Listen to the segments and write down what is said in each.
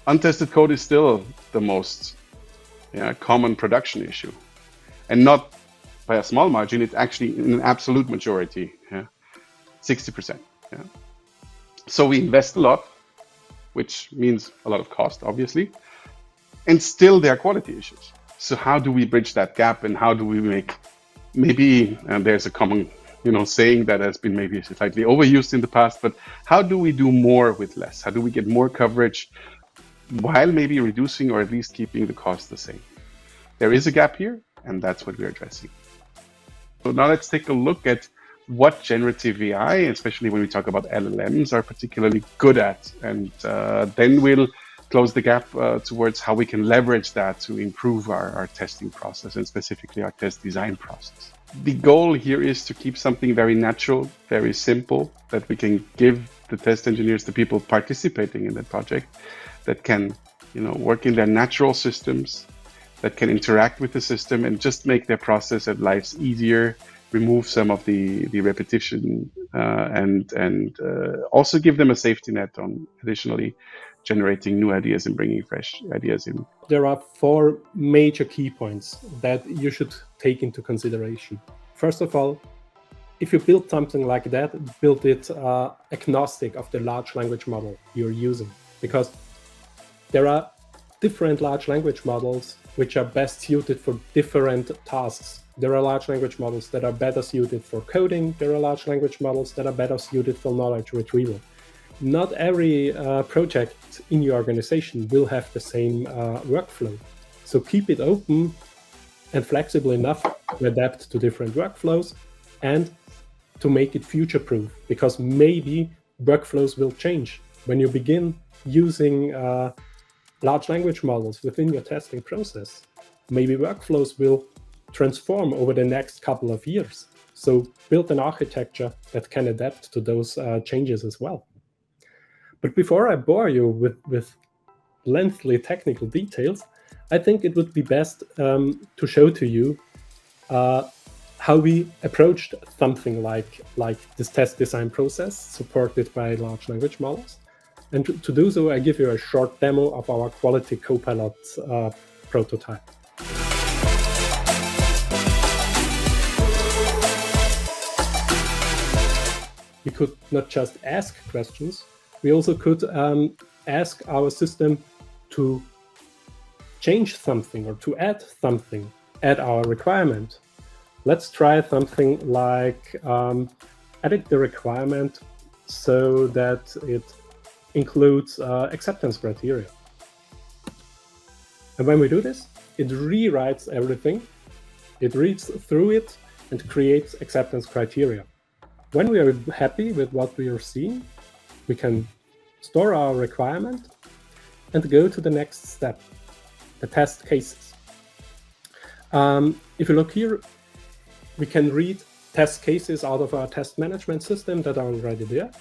untested code is still the most common production issue, and not by a small margin. It's actually in an absolute majority, 60%. Yeah. So we invest a lot, which means a lot of cost, obviously, and still there are quality issues. So how do we bridge that gap, and how do we make maybe, and there's a common saying that has been maybe slightly overused in the past, but how do we do more with less? How do we get more coverage while maybe reducing or at least keeping the cost the same? There is a gap here, and that's what we're addressing. So now let's take a look at what generative AI, especially when we talk about LLMs, are particularly good at. And then we'll close the gap towards how we can leverage that to improve our testing process, and specifically our test design process. The goal here is to keep something very natural, very simple, that we can give the test engineers, the people participating in the project, that can work in their natural systems, that can interact with the system and just make their process and lives easier, remove some of the repetition, and also give them a safety net on additionally generating new ideas and bringing fresh ideas in. There are 4 major key points that you should take into consideration. First of all, if you build something like that, build it agnostic of the large language model you're using, because there are different large language models which are best suited for different tasks. There are large language models that are better suited for coding. There are large language models that are better suited for knowledge retrieval. Not every project in your organization will have the same workflow. So keep it open and flexible enough to adapt to different workflows and to make it future-proof, because maybe workflows will change. When you begin using large language models within your testing process, maybe workflows will transform over the next couple of years. So build an architecture that can adapt to those changes as well. But before I bore you with lengthy technical details, I think it would be best to show to you how we approached something like this test design process supported by large language models. And to do so, I give you a short demo of our Quality Copilot prototype. We could not just ask questions, we also could ask our system to change something or to add something at our requirement. Let's try something like edit the requirement so that it includes acceptance criteria. And when we do this, it rewrites everything, it reads through it and creates acceptance criteria. When we are happy with what we are seeing, we can store our requirement and go to the next step, the test cases. If you look here, we can read test cases out of our test management system that are already there,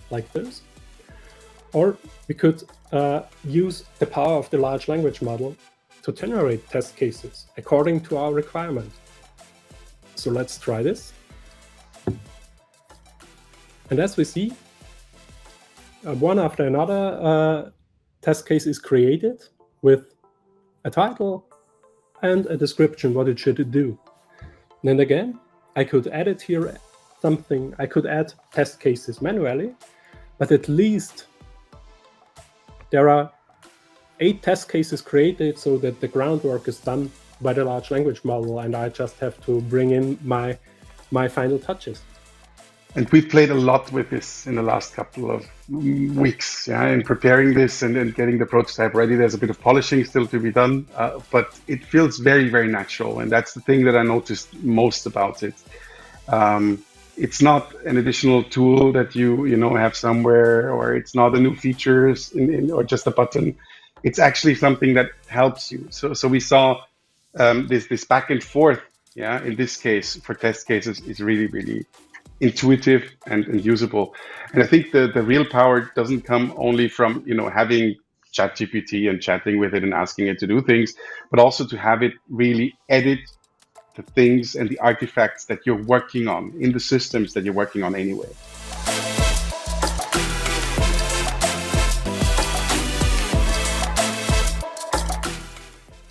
like those. Or we could use the power of the large language model to generate test cases according to our requirement. So let's try this. And as we see, one after another test case is created with a title and a description what it should do. And again, I could edit here something. I could add test cases manually, but at least there are 8 test cases created so that the groundwork is done by the large language model, and I just have to bring in my final touches. And we've played a lot with this in the last couple of weeks, in preparing this and getting the prototype ready. There's a bit of polishing still to be done, but it feels very, very natural. And that's the thing that I noticed most about it. It's not an additional tool that you have somewhere, or it's not a new features or just a button. It's actually something that helps you. So we saw this back and forth, in this case for test cases is really, really intuitive and usable. And I think the real power doesn't come only from having ChatGPT and chatting with it and asking it to do things, but also to have it really edit the things and the artifacts that you're working on in the systems that you're working on anyway.